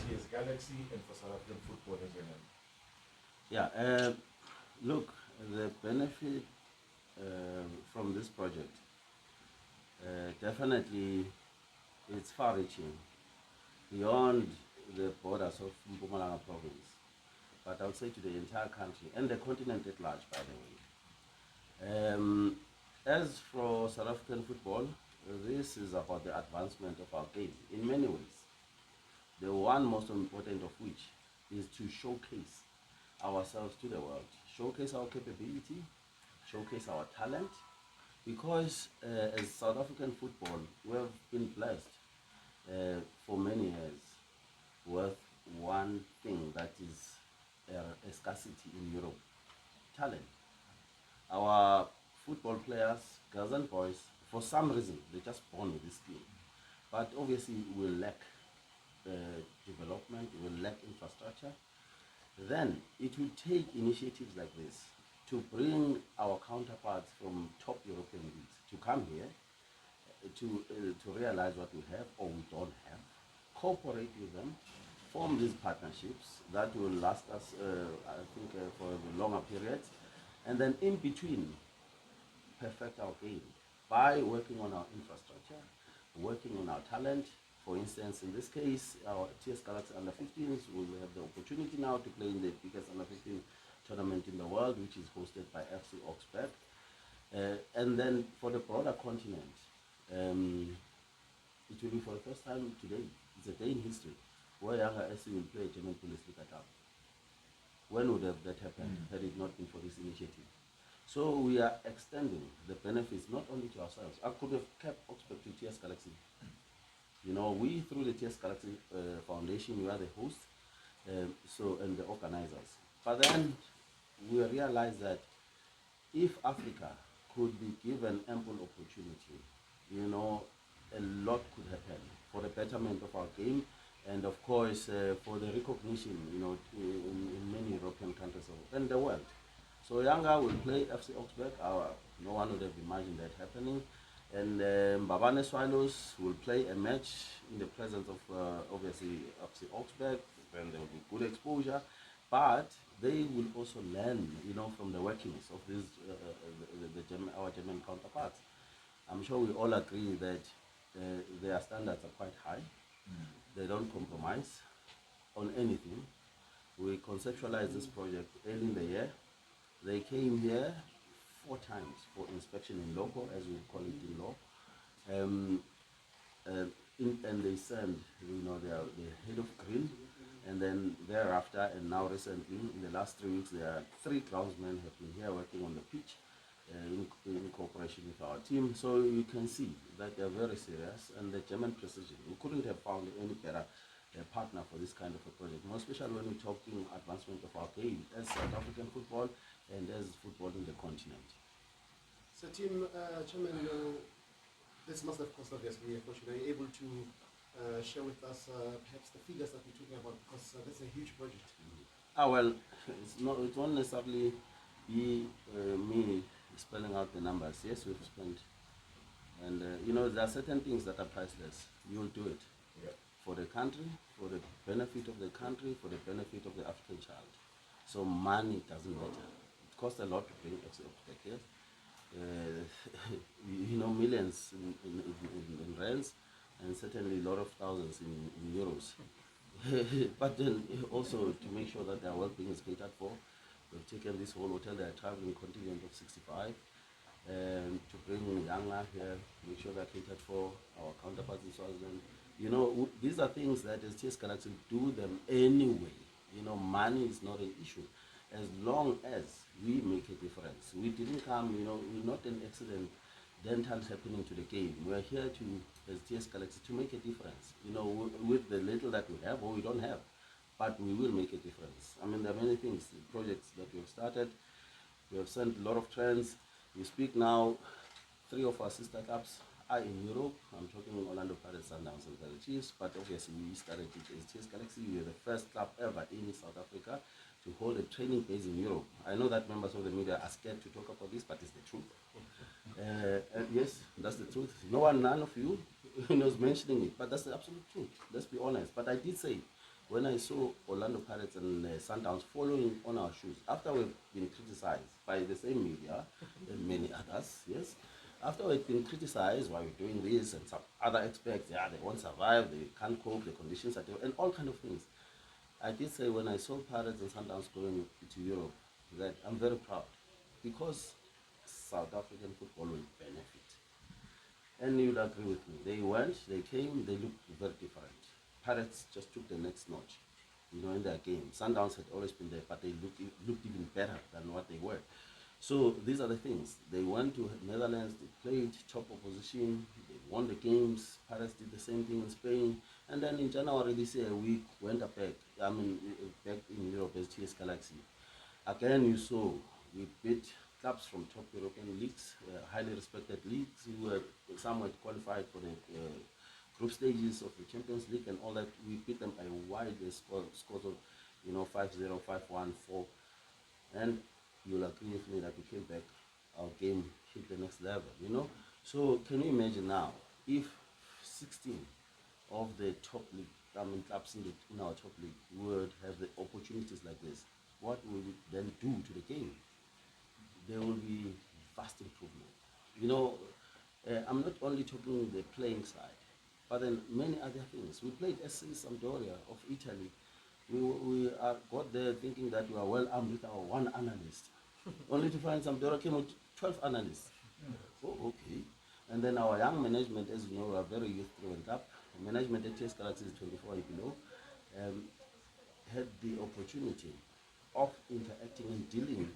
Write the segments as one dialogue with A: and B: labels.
A: TS Galaxy and for South African football in general?
B: Yeah, look, the benefit from this project definitely it's far-reaching beyond the borders of Mpumalanga province, but I would say to the entire country and the continent at large, by the way. As for South African football, this is about the advancement of our game in many ways. The one most important of which is to showcase ourselves to the world, showcase our capability, showcase our talent, because as South African football, we have been blessed for many years with one thing that is a scarcity in Europe: talent. Our football players, girls and boys, for some reason, they're just born with this skill. But obviously, we lack uh, development, we lack infrastructure. Then it will take initiatives like this to bring our counterparts from top European leagues to come here to realize what we have or we don't have, cooperate with them, form these partnerships that will last us, I think, for a longer period, and then in between, perfect our game by working on our infrastructure, working on our talent. For instance, in this case, our TS Galaxy under 15s will have the opportunity now to play in the biggest under 15 tournament in the world, which is hosted by FC Augsburg. And then for the broader continent, it will be for the first time today. It's a day in history where Younger SC will play a German Bundesliga cup. When would have that happened had it not been for this initiative? So we are extending the benefits not only to ourselves. I could have kept Augsburg to TS Galaxy. You know, we through the TS Galaxy Foundation, we are the host, and the organizers. But then we realized that if Africa could be given ample opportunity, you know, a lot could happen for the betterment of our game, and of course for the recognition, you know, in many European countries and the world. So Yanga will play FC Augsburg. No one would have imagined that happening. And Mbabane Swallows will play a match in the presence of obviously FC Augsburg, and there will be good exposure. But they will also learn, you know, from the workings of these our German counterparts. I'm sure we all agree that their standards are quite high. They don't compromise on anything. We conceptualized this project early in the year. They came here 4 times for inspection in loco, as we call it in law. And they sent, you know, the head of green, and then thereafter, and now recently, in the last 3 weeks, there are 3 groundsmen have been here working on the pitch in cooperation with our team. So you can see that they're very serious, and the German precision. We couldn't have found any better partner for this kind of a project, more especially when we're talking advancement of our game as South African football and as football in the continent.
C: So, Chairman, this must have cost obviously. Are you able to share with us perhaps the figures that we're talking about, because that's a huge project?
B: Well, it won't necessarily be me spelling out the numbers. Yes, we've spent, and you know, there are certain things that are priceless. You'll do it for the country, for the benefit of the country, for the benefit of the African child. So money doesn't matter. It costs a lot to bring FC Augsburg here. You know, millions in rands, and certainly a lot of thousands in euros. But then also to make sure that their well-being is catered for, we've taken this whole hotel, they're traveling contingent of 65, and to bring Yanga here, make sure they're catered for, our counterparts in Swaziland. You know, these are things that as TS Galaxy do them anyway. You know, money is not an issue as long as we make a difference. We didn't come, you know, we're not an accident dentals happening to the game. We're here to, as TS Galaxy, to make a difference, you know, with the little that we have or we don't have, but we will make a difference. I mean, there are many things, projects that we have started. We have sent a lot of trends. We speak now, 3 of our sister clubs are in Europe. I'm talking Orlando Pirates, Sundowns, and the Chiefs, but obviously we started it as TS Galaxy. We are the first club ever in South Africa to hold a training base in Europe. I know that members of the media are scared to talk about this, but it's the truth. Yes, that's the truth. None of you knows mentioning it, but that's the absolute truth. Let's be honest. But I did say when I saw Orlando Pirates and Sundowns following on our shoes, after we've been criticized by the same media and many others, yes, after we've been criticized why we're doing this and some other aspects, yeah, they won't survive, they can't cope, the conditions are different, and all kind of things. I did say when I saw Pirates and Sundowns going to Europe that I'm very proud because South African football will benefit. And you'd agree with me. They went, they came, they looked very different. Pirates just took the next notch, in their game. Sundowns had always been there, but they looked even better than what they were. So these are the things. They went to Netherlands, they played top opposition, they won the games. Pirates did the same thing in Spain. And then in January this year, we went back in Europe as TS Galaxy. Again, you saw we beat clubs from top European leagues, highly respected leagues, who were somewhat qualified for the group stages of the Champions League and all that. We beat them by wide scores of, 5-0, 5-1, 4. And you'll agree with me that we came back, our game hit the next level. So can you imagine now, if 16 of the top league, clubs in our top league would have the opportunities like this, what will it then do to the game? There will be vast improvement. I'm not only talking the playing side, but then many other things. We played SC Sampdoria of Italy. We got there thinking that we are well armed with our one analyst, only to find Sampdoria came with 12 analysts. Oh, okay. And then our young management, as you know, are very youth-driven club. Management at TS Galaxy is 24 and below. Had the opportunity of interacting and dealing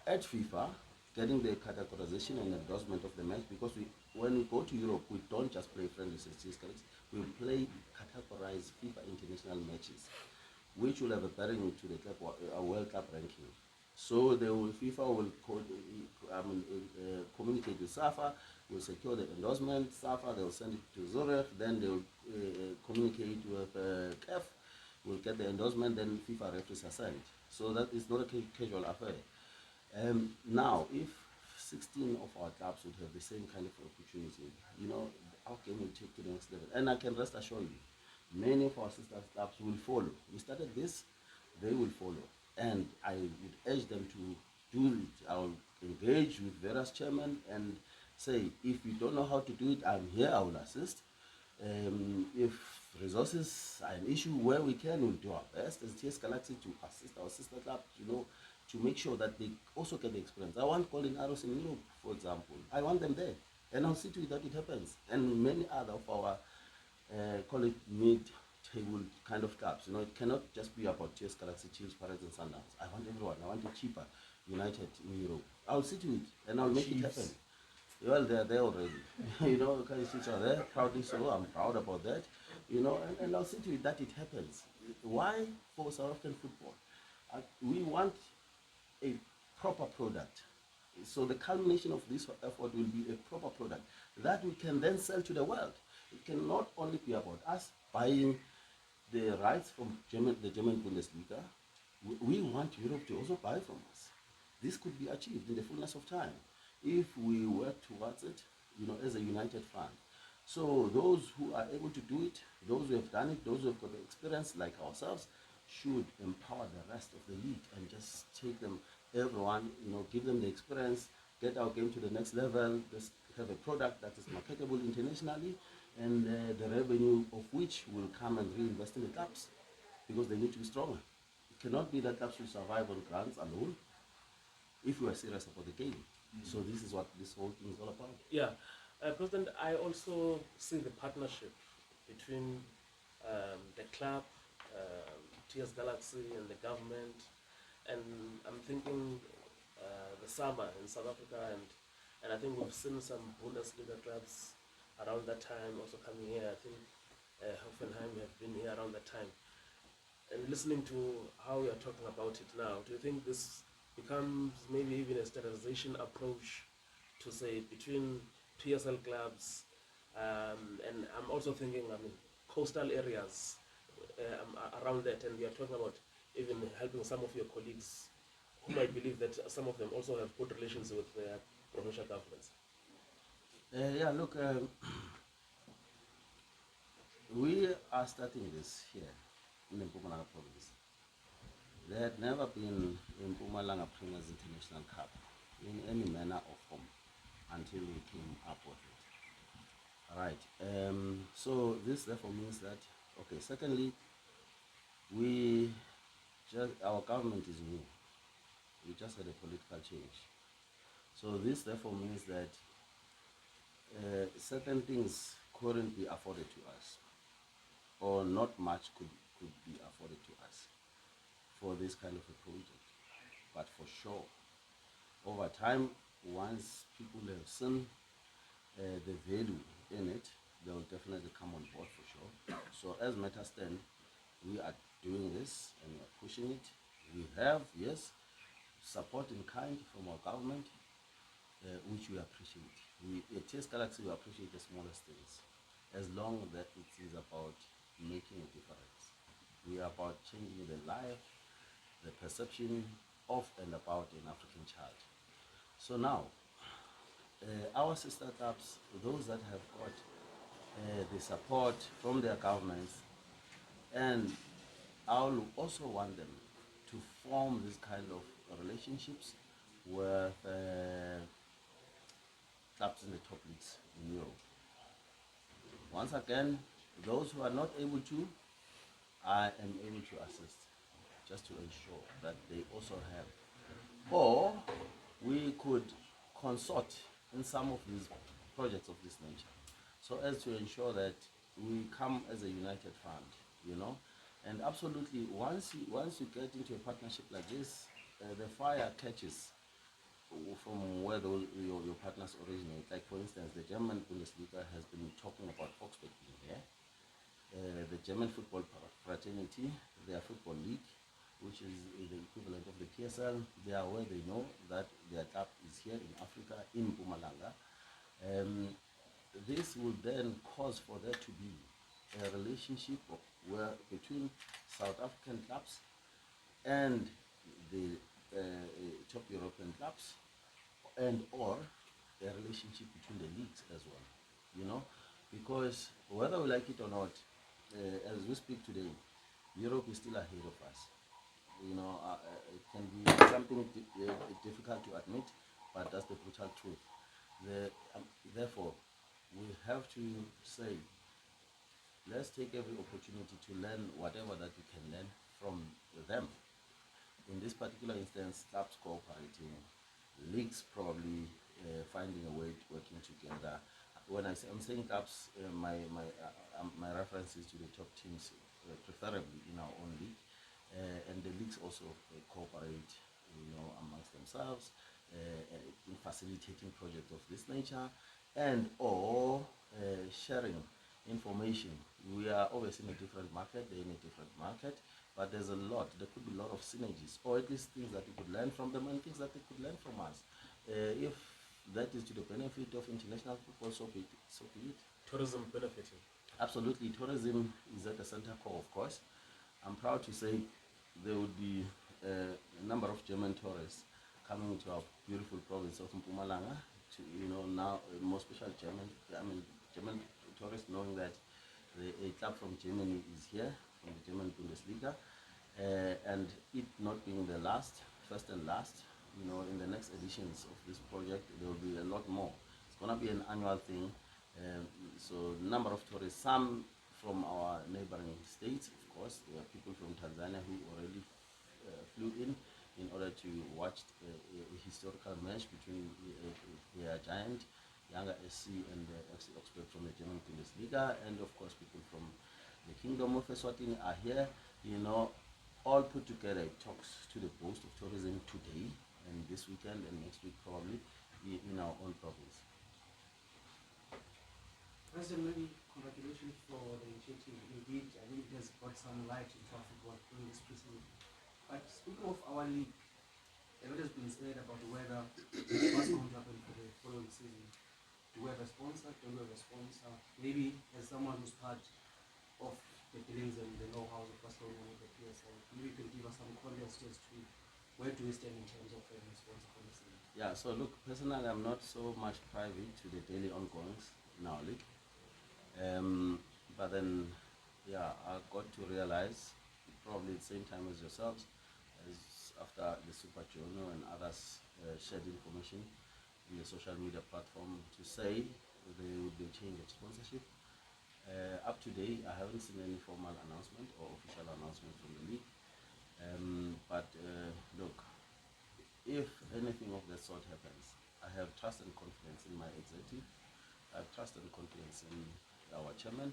B: at FIFA, getting the categorization and endorsement of the match, because when we go to Europe, we don't just play friendlies as TS Galaxy, we play categorized FIFA international matches, which will have a bearing to the club, World Cup ranking. So FIFA will communicate with SAFA, will secure the endorsement. SAFA, they'll send it to Zurich, then they'll communicate with CAF, will get the endorsement, then FIFA referees are sent. So that is not a casual affair. Now, if 16 of our clubs would have the same kind of opportunity, our game will take to the next level. And I can rest assure you, many of our sister clubs will follow. We started this, they will follow. And I would urge them to do it. I'll engage with various chairmen and say, if you don't know how to do it, I'm here, I will assist. If resources are an issue, where we can, we'll do our best as TS Galaxy to assist our sister clubs, to make sure that they also get the experience. I want Colin Arrows in Europe, for example. I want them there. And I'll see to it that it happens. And many other of our, call it mid-table kind of clubs. It cannot just be about TS Galaxy, Chiefs, Pirates, and Sundowns. I want everyone. I want it cheaper. United in Europe. I'll see to it, and I'll make it happen. Well, they're there already. Chiefs are there, proudly so. I'm proud about that. And I'll see to it that it happens. Why? For South African football. We want a proper product. So the culmination of this effort will be a proper product that we can then sell to the world. It cannot only be about us buying the rights from the German Bundesliga. We want Europe to also buy from us. This could be achieved in the fullness of time if we work towards it, as a united front. So those who are able to do it, those who have done it, those who have got the experience like ourselves, should empower the rest of the league and just take them, everyone, give them the experience, get our game to the next level, just have a product that is marketable internationally, and the revenue of which will come and reinvest in the clubs, because they need to be stronger. It cannot be that clubs will survive on grants alone if we are serious about the game. So this is what this whole thing is all about.
D: Yeah. President, I also see the partnership between the club, TS Galaxy, and the government. And I'm thinking the summer in South Africa, and I think we've seen some Bundesliga clubs around that time also coming here. I think Hoffenheim have been here around that time. And listening to how we are talking about it now, do you think this becomes maybe even a standardization approach to say between PSL clubs, and I'm also thinking, coastal areas around that, and we are talking about even helping some of your colleagues who might believe that some of them also have good relations with their provincial governments.
B: We are starting this here. There had never been a Mpumalanga Premiers International Cup in any manner or form until we came up with it. Right. So this therefore means that, okay, secondly, our government is new. We just had a political change. So this therefore means that certain things couldn't be afforded to us, or not much could be afforded to us for this kind of a project. But for sure, over time, once people have seen the value in it, they will definitely come on board for sure. So as matters stand, we are doing this and we are pushing it. We have, yes, support in kind from our government, which we appreciate. At TS Galaxy, we appreciate the smallest things, as long as that it is about making a difference. We are about changing the life, the perception of and about an African child. So now, our sister clubs, those that have got the support from their governments, and I will also want them to form this kind of relationships with clubs in the top leagues in Europe. Once again, those who are not able to, I am able to assist, just to ensure that they also have. Or we could consort in some of these projects of this nature, so as to ensure that we come as a united front, you know. And absolutely, once you get into a partnership like this, the fire catches from where your partners originate. Like for instance, the German Bundesliga has been talking about Augsburg being here. The German football fraternity, their football league, which is the equivalent of the PSL, they are where they know that their club is here in Africa, in Mpumalanga. This will then cause for there to be a relationship between South African clubs and the top European clubs, and or a relationship between the leagues as well, you know, because whether we like it or not, as we speak today, Europe is still ahead of us. You know, it can be something difficult to admit, but that's the brutal truth. Therefore, we have to say, let's take every opportunity to learn whatever that we can learn from them. In this particular instance, clubs cooperating, leagues probably finding a way to working together. When I'm saying clubs, my reference is to the top teams, preferably in our own league, and the leagues also cooperate, you know, amongst themselves in facilitating projects of this nature, and or sharing information. We are obviously in a different market, they're in a different market, but there could be a lot of synergies, or at least things that we could learn from them and things that they could learn from us. If that is to the benefit of international football, so be it.
D: Tourism benefiting.
B: Absolutely, tourism is at the center core, of course. I'm proud to say there would be a number of German tourists coming to our beautiful province of Mpumalanga, to, you know, now more special German tourists, knowing that a club from Germany is here, from the German Bundesliga, and it not being the first and last, you know, in the next editions of this project, there will be a lot more. It's going to be an annual thing. So number of tourists, some from our neighboring states, of course. There are people from Tanzania who already flew in order to watch a historical match between their giant, Younger SC, and FC Augsburg from the German Bundesliga, and of course people from the Kingdom of Eswatini are here, you know, all put together. It talks to the boost of tourism today and this weekend and next week probably in our own province.
C: President, maybe congratulations for the initiative. Indeed, I think it has brought some light into our football during this preseason. But speaking of our league, a lot has been said about whether what's going to happen for the following season. Do we have a sponsor? Don't we have a sponsor? Maybe as someone who's part of the dealings and the know-how of what's going on with the PSL, maybe you can give us some context as to where do we stand in terms of having a sponsor for the season?
B: Yeah, so look, personally, I'm not so much privy to the daily ongoings in our league. But then, yeah, I got to realize, probably at the same time as yourselves, as after the Super Journal and others shared information in the social media platform to say there would be a change of sponsorship. Up to date, I haven't seen any formal announcement or official announcement from the league. But look, if anything of that sort happens, I have trust and confidence in my executive. I have trust and confidence in our chairman.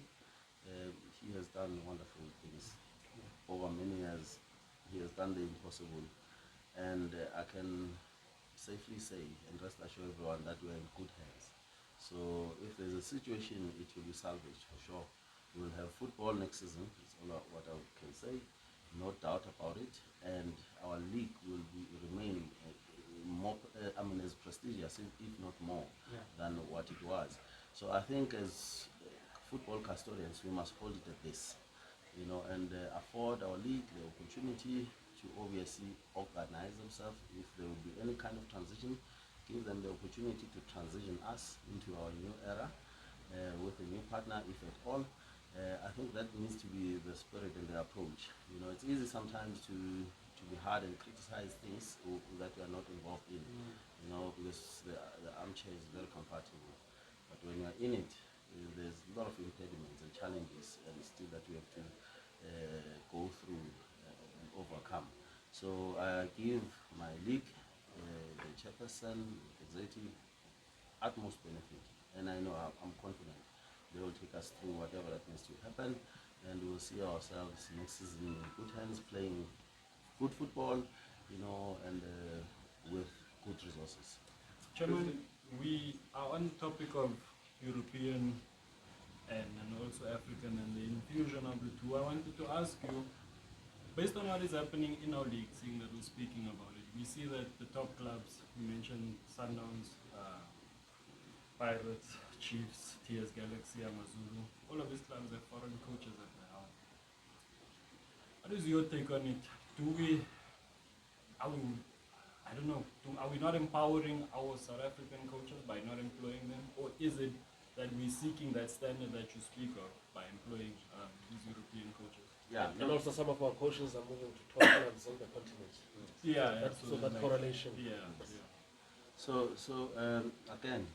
B: He has done wonderful things over many years. He has done the impossible, and I can safely say and rest assure everyone that we are in good hands. So if there's a situation, it will be salvaged for sure. We will have football next season. It's all what I can say, no doubt about it. And our league will remain more, as prestigious, if not more, than what it was. So I think as football custodians, we must hold it at this, and afford our league the opportunity to obviously organize themselves. If there will be any kind of transition, give them the opportunity to transition us into our new era with a new partner, if at all. I think that needs to be the spirit and the approach. It's easy sometimes to be hard and criticize things that we are not involved in, because the armchair is very comfortable. But when you are in it, there's a lot of impediments and challenges and still that we have to go through and overcome. So I give my league, the chairperson, executive, utmost benefit, and I know I'm confident they will take us through whatever that needs to happen, and we will see ourselves next season in good hands, playing good football, and with good resources.
E: Chairman, we are on the topic of European and also African and the infusion of the two. I wanted to ask you, based on what is happening in our league, seeing that we're speaking about it, we see that the top clubs, you mentioned Sundowns, Pirates, Chiefs, TS Galaxy, Amazulu, all of these clubs have foreign coaches at the helm. What is your take on it? Are we not empowering our South African coaches by not employing them? Or is it that we're seeking that standard that you speak of by employing these European coaches?
B: Yeah,
D: And also some of our coaches are moving to top clubs on the continent.
E: Yeah,
D: So that correlation.
E: Yeah.
B: So again,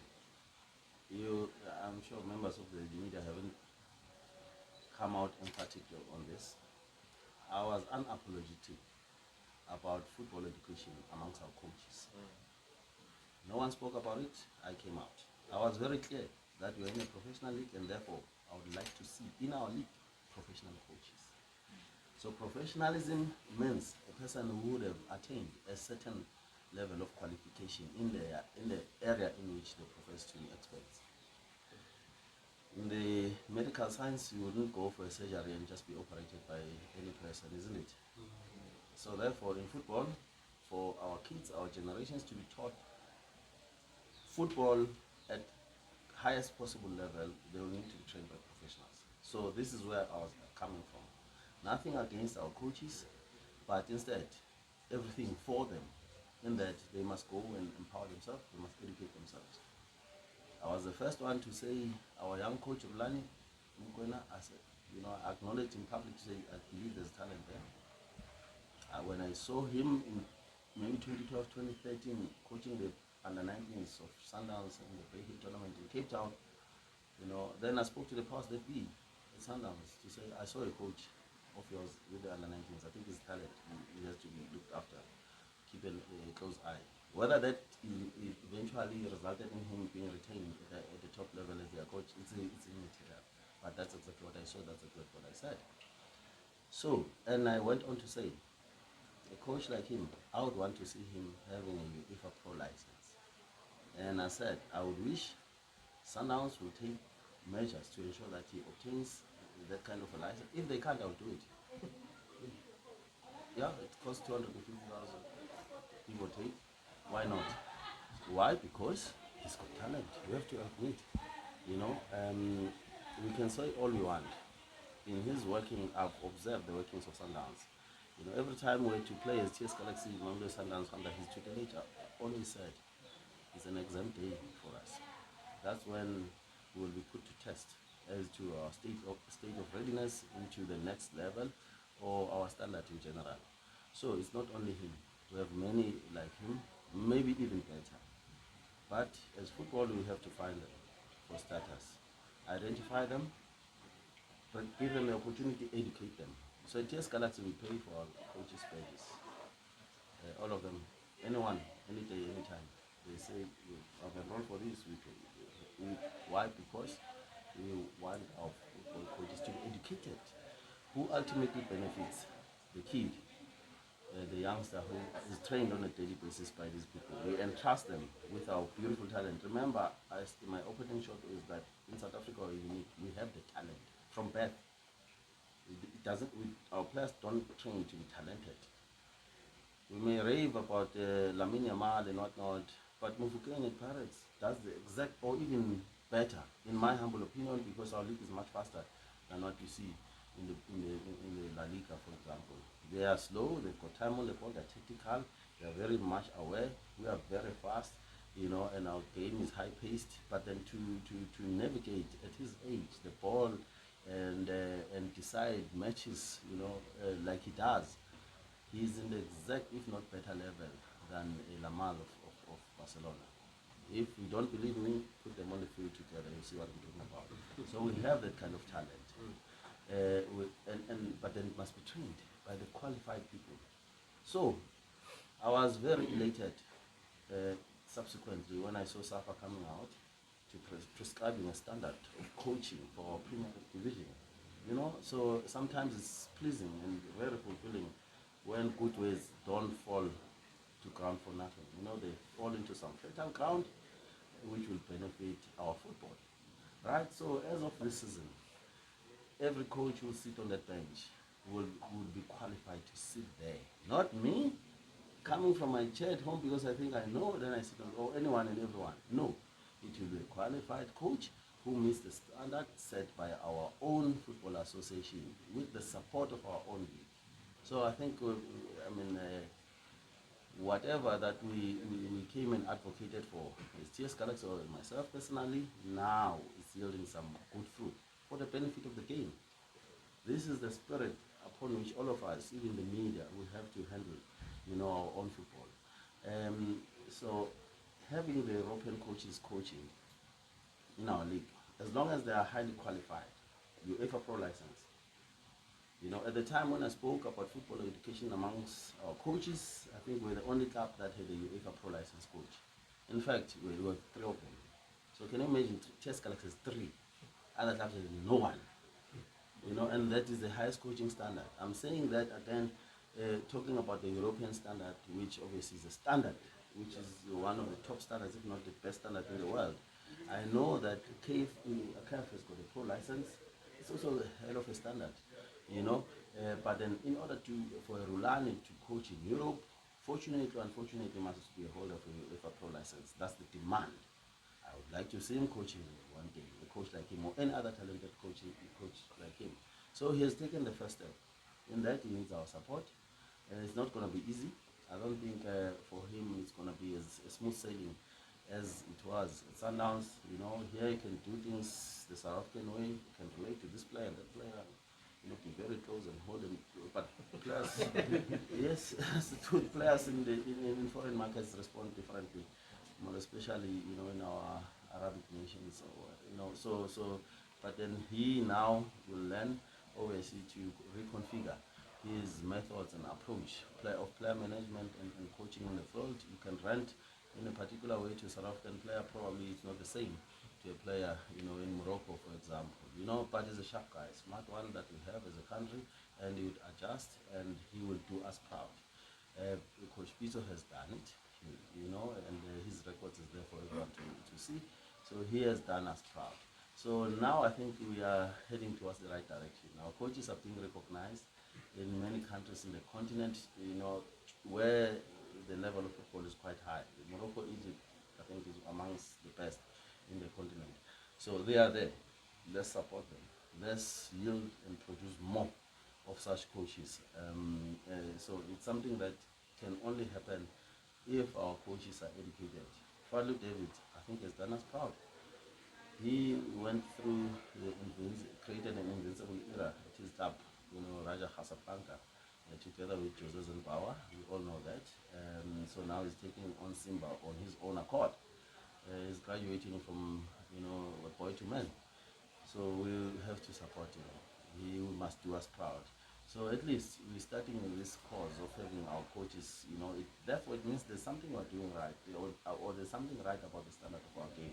B: I'm sure members of the media haven't come out emphatic on this. I was unapologetic about football education amongst our coaches. No one spoke about it, I came out. I was very clear that we're in a professional league, and therefore I would like to see in our league professional coaches. So professionalism means a person who would have attained a certain level of qualification in the area in which they profess to be experts. In the medical science, you wouldn't go for a surgery and just be operated by any person, isn't it? So therefore, in football, for our kids, our generations to be taught football at highest possible level, they will need to be trained by professionals. So this is where I was coming from. Nothing against our coaches, but instead, everything for them, in that they must go and empower themselves, they must educate themselves. I was the first one to say our young coach Rulani, I said, I acknowledged in public to say I believe there's talent there. When I saw him in maybe 2012, 2013, coaching the under-19s of Sundowns in the Bay Hill tournament in Cape Town, then I spoke to the powers that be at Sundowns to say, I saw a coach of yours with the under-19s. I think his talent, he has to be looked after. Keep a close eye. Whether that eventually resulted in him being retained at the top level as their coach, it's immaterial. But that's exactly what I saw, that's exactly what I said. So, and I went on to say, a coach like him, I would want to see him having a UEFA Pro license. And I said, I would wish Sundowns will take measures to ensure that he obtains that kind of a license. If they can't, I'll do it. Yeah, it costs 250,000, give or take. Why not? Why? Because he's got talent. We have to admit. We can say all we want. In his working, I've observed the workings of Sundowns. Every time we to play as TS Galaxy, Manglo Sundowns under his tutelage, I always said it's an exam day for us. That's when we will be put to test as to our state of readiness into the next level or our standard in general. So it's not only him. We have many like him, maybe even better. But as football, we have to find them for starters. Identify them, but give them the opportunity, educate them. So at TS Galaxy, we pay for our coaches' pages. All of them, anyone, any day, anytime. They say, I've enrolled for this, we pay. Why? Because we want our football coaches to be educated. Who ultimately benefits? The kid, the youngster who is trained on a daily basis by these people. We entrust them with our beautiful talent. Remember, my opening shot is that in South Africa we're unique. We have the talent from birth. It doesn't. Our players don't train to be talented. We may rave about Lamine Yamal and whatnot, but Mofokeng at Pirates does the exact, or even better, in my humble opinion, because our league is much faster than what you see in the La Liga, for example. They are slow, they've got time on the ball, they're tactical, they're very much aware, we are very fast, and our game is high paced, but then to navigate at his age, the ball, and decide matches, like he does, he's in the exact, if not better level than Lamal of Barcelona. If you don't believe me, put them on the field together, you'll see what I'm talking about. So we have that kind of talent. But then it must be trained by the qualified people. So I was very elated subsequently when I saw SAFA coming out to prescribing a standard of coaching for our Premier Division. So sometimes it's pleasing and very fulfilling when good ways don't fall to ground for nothing. They fall into some fertile ground which will benefit our football. Right? So as of this season, every coach who will sit on that bench will be qualified to sit there. Not me, coming from my chair at home because I think I know, then I sit on, or anyone and everyone. No, it will be a qualified coach who meets the standard set by our own football association with the support of our own league. So I think, whatever that we came and advocated for, as TS Galaxy or myself personally, now is yielding some good fruit for the benefit of the game. This is the spirit upon which all of us, even the media, we have to handle, our own football. So having the European coaches coaching in our league, as long as they are highly qualified, UEFA Pro license. At the time when I spoke about football education amongst our coaches, I think we're the only club that had a UEFA Pro license coach. In fact, we were 3 of them. So can you imagine, TS Galaxy is 3. Other clubs have no one. And that is the highest coaching standard. I'm saying that again, talking about the European standard, which obviously is a standard, which is one of the top standards, if not the best standard in the world. I know that CAF has got a pro license. It's also a hell of a standard, but then in order for a Rulani to coach in Europe, fortunately or unfortunately, must be a holder of a pro license. That's the demand. I would like to see him coaching one day, a coach like him or any other talented coach like him. So he has taken the first step. In that, he needs our support. It's not going to be easy. I don't think for him it's going to be as smooth sailing as it was at Sundowns. Here you can do things the South African way. You can relate to this player and that player. Be very close and hold them. But players, yes, players in foreign markets respond differently, more especially in our Arabic nations. But then he now will learn obviously to reconfigure his methods and approach of player management and coaching in the field. You can rent in a particular way to a South African player, probably it's not the same to a player, in Morocco, for example. But he's a sharp guy, smart one that we have as a country, and he would adjust and he will do us proud. Coach Pizzo has done it, and his records is there for everyone to see. So he has done us proud. So now I think we are heading towards the right direction. Our coaches are being recognized in many countries in the continent, where the level of football is quite high. Morocco, Egypt, I think is amongst the best in the continent. So they are there. Let's support them. Let's yield and produce more of such coaches. So it's something that can only happen if our coaches are educated. Fadlu David, I think, has done us proud. He went through created an invincible era at his club, Raja Casablanca, at together with Jose Zimbabwe. We all know that. So now he's taking on Simba on his own accord. He's graduating from, a boy to man. So we have to support him. He must do us proud. So at least we're starting this cause of having our coaches, therefore it means there's something we're doing right, or there's something right about the standard of our game.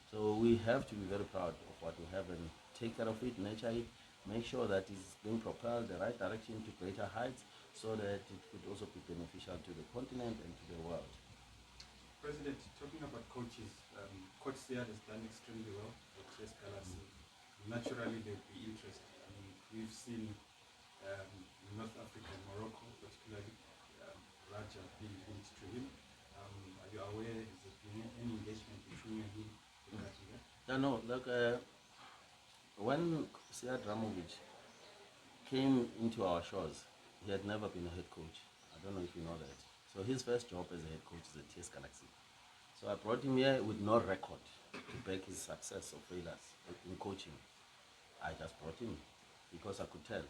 B: So we have to be very proud of what we have and take care of it, nurture it, make sure that it's being propelled the right direction to greater heights so that it could also be beneficial to the continent and to the world.
F: President, talking about coaches, Coach Saed has done extremely well at TS Galaxy. Naturally, there'll be interest. I mean, we've seen North Africa and Morocco, particularly Raja being linked to him. Are you aware, has there been any engagement between you and him regarding that?
B: No, when Saed Ramovic came into our shores, he had never been a head coach. I don't know if you know that. So his first job as a head coach is at TS Galaxy. So I brought him here with no record to back his success or failures in coaching. I just brought him because I could tell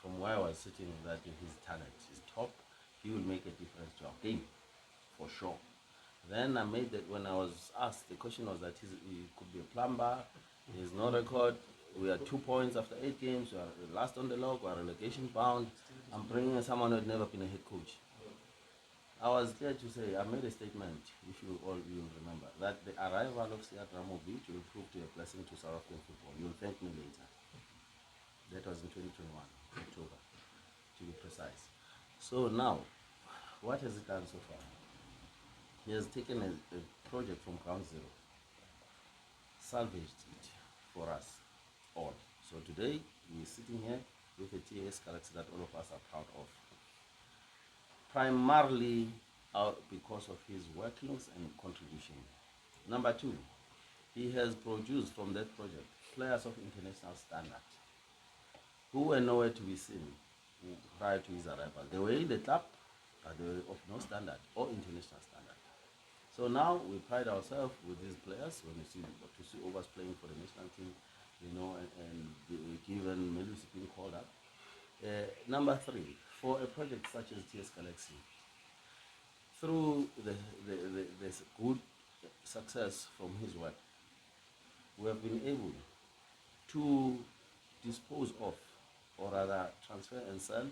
B: from where I was sitting that his talent is top. He will make a difference to our game, for sure. Then I made that when I was asked, the question was that he could be a plumber, he has no record, we are 2 points after 8 games, we are last on the log, we are relegation bound. I'm bringing in someone who had never been a head coach. I was there to say, I made a statement, if you all will remember, that the arrival of Saed Ramovic will prove to be a blessing to South African football. You'll thank me later. That was in 2021, October, to be precise. So now, what has he done so far? He has taken a project from ground zero, salvaged it for us all. So today, we're sitting here with a TS Galaxy that all of us are proud of. Primarily because of his workings and contribution. Number two, he has produced from that project players of international standard who were nowhere to be seen prior to his arrival. They were in the club, but they were of no standard or international standard. So now we pride ourselves with these players when you see Overs playing for the national team, and given Melus being called up. Number three, for a project such as TS Galaxy, through the good success from his work, we have been able to dispose of, or rather transfer and sell,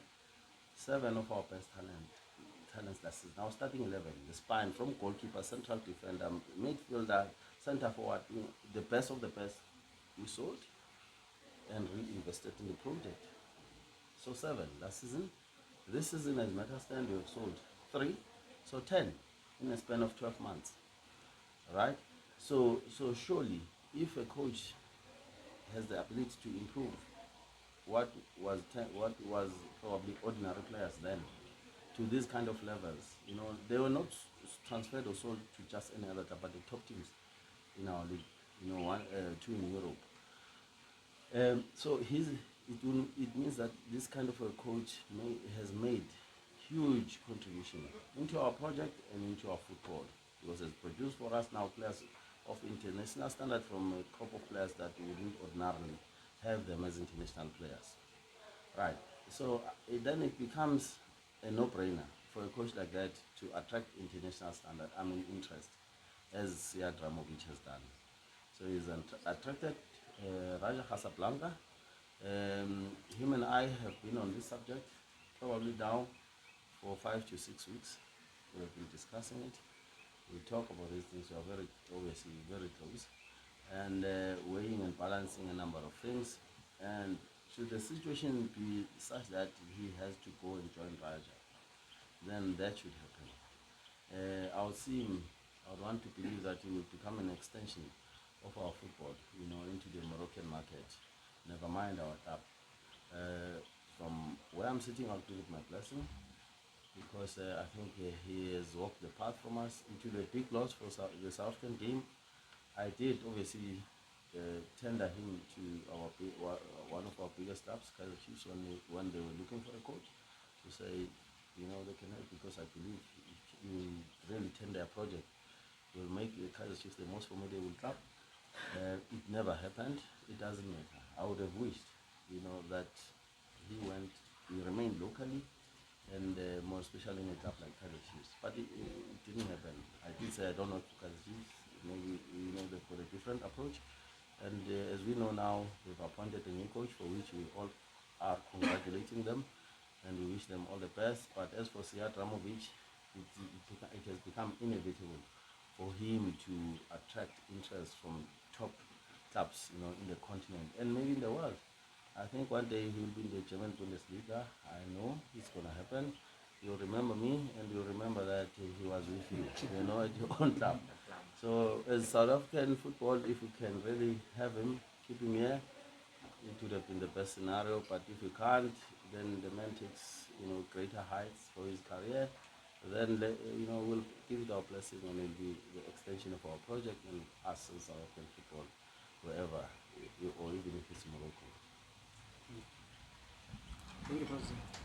B: 7 of our best talents that is now starting 11, the spine from goalkeeper, central defender, midfielder, center forward, the best of the best we sold and reinvested in the project. So 7 last season. This season, as a matter of stand, we have sold 3, so 10 in a span of 12 months. Right? So surely, if a coach has the ability to improve what was probably ordinary players then to these kind of levels, they were not transferred or sold to just any other club, but the top teams in our league, 2 in Europe. So it means that this kind of a coach has made huge contribution into our project and into our football, because it's produced for us now players of international standard from a crop of players that we wouldn't ordinarily have them as international players. Right. So then it becomes a no-brainer for a coach like that to attract international standard, interest, as Saed Ramovic has done. So he's attracted Raja Casablanca. Him and I have been on this subject probably now for 5 to 6 weeks. We have been discussing it. We talk about these things. We are obviously very close, and weighing and balancing a number of things. And should the situation be such that he has to go and join Raja, then that should happen. I would want to believe that he will become an extension of our football, into the Moroccan market. Never mind our club. From where I'm sitting, I'll give it my blessing, because I think he has walked the path from us into the big loss for the South African game. I did obviously tender him to one of our biggest clubs, Kaizer Chiefs, when they were looking for a coach, to say, they can help, because I believe if you really tender a project, will make the Kaizer Chiefs the most formidable club. It never happened. It doesn't matter. I would have wished, that he remained locally, and more especially in a club like Kaizer Chiefs. But it didn't happen. I did say I don't know Sukazi Chiefs. Maybe they've got a different approach. And as we know now, they've appointed a new coach for which we all are congratulating them, and we wish them all the best. But as for Saed Ramovic, it has become inevitable for him to attract interest from top clubs, in the continent and maybe in the world. I think one day he will be in the German Bundesliga. I know it's gonna happen. You'll remember me, and you'll remember that he was with you, at your own club. So as South African football, if we can really have him, keep him here, it would have been the best scenario. But if we can't, then the man takes greater heights for his career. Then we'll give it our blessing, and it'll be the extension of our project and us in South African football, wherever, or even if it's Morocco.
C: Thank you, President.